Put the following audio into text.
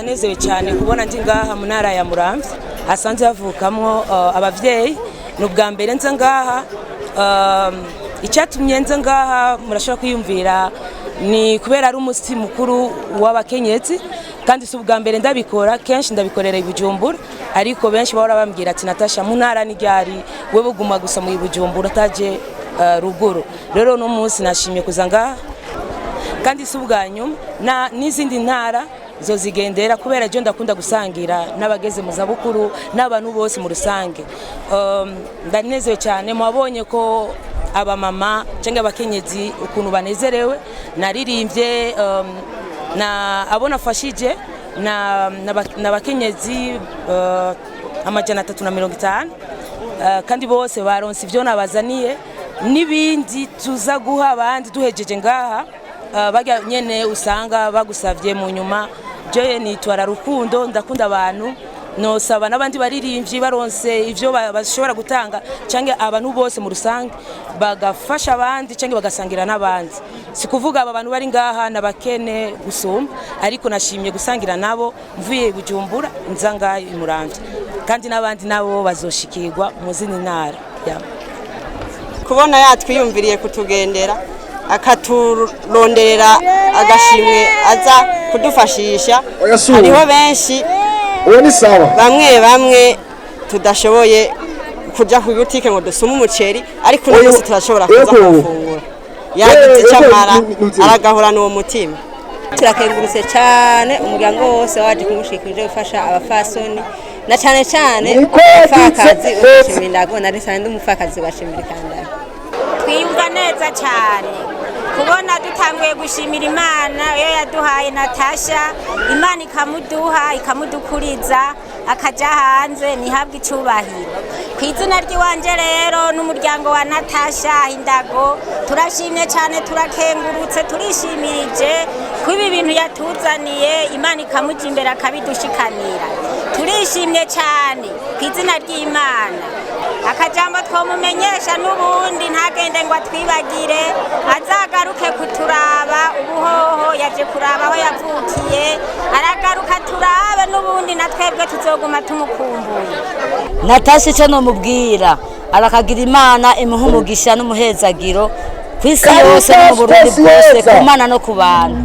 ndanezewe cyane kubona ndi ngaha mu ntara ya Muramvya hasanze havukamwo abavyeyi n'ubwa mbere nza ngaha. Icyatumye nza ngaha murashobora kwiyumvira ni kubera ari umunsi mukuru w'abakenyezi kandi si ubwa mbere ndabikora, kenshi ndabikorera i Bujumbura, ariko benshi bahora bambwira ati Natasha mu ntara ni ryari we buguma gusa mu Bujumbura utaje ruguru. Rero no munsi nashimye kuza ngaha kandi si ubwa nyuma n'izindi ntara zozigendera kubera je ndakunda gusangira n'abageze mu zabukuru n'abantu bose mu rusange. Ndanezewe cyane mwabonye ko aba mama cyangwa abakenyezi ukuntu banezerewe, naririmbye na abona fashije na bakenyezi amajana 350 kandi bose baronse ivyo nabazaniye n'ibindi tuza guha abandi duhejeje ngaha. Bagya nyene usanga bagusavye mu nyuma. Je nitwara Rukundo, ndakunda abantu, nosaba n'abandi baririmbyi baronse ivyo bashobora gutanga canke abantu bose mu rusange bagafasha abandi canke bagasangira n'abandi. Sikuvuga aba bantu bari ngaha nabakene gusumba, ariko nashimye gusangira nabo mvuye Bujumbura nza ngaha i Muramvya, kandi n'abandi nabo bazoshikirwa mu zindi ntara. Kubona yatwiyumviriye kutugendera akaturonderera agashimwe aza kudufashisha. Hariho benshi bamwe tudashoboye kuja ku butike ngo dusuma umuceri, ariko uno munsi turashobora kuza kufungura. Yagize cyamara aragahura n'uwo mutima. Turakengurutse cyane umuryango wose waje kumushikirije gufasha abafasoni na cyane abafakazi ubushimirago na risande umufakazi bashimira kandara. Twiyumva neza cyane kubona dutanguye gushimira Imana iyo yaduhaye Natasha, Imana ikamuduha ikamudukuriza akaja hanze nihabwe icubahiro. Kwizina ry'iwanje rero n'umuryango wa Natasha Indago turashimye cyane, turakengurutse, turishimirije ko ibi bintu yatuzaniye Imana ikamuja imbere akabidushikanira. Turishimye cyane kwizina ry'Imana. Akajambo twomumenyesha n'ubundi ntagende ngo atwibagire, azagaruke kuturaba. Ubuhoho yaje kuraba aho yavukiye, aragaruka turabe n'ubundi natwebwe tuzoguma tumukumbuye. Natasha cyo no mubwira arakagira Imana imuha umugisha n'umuhezagiro kwisi yose no mu Burundi bwose, ku Mana no ku bantu.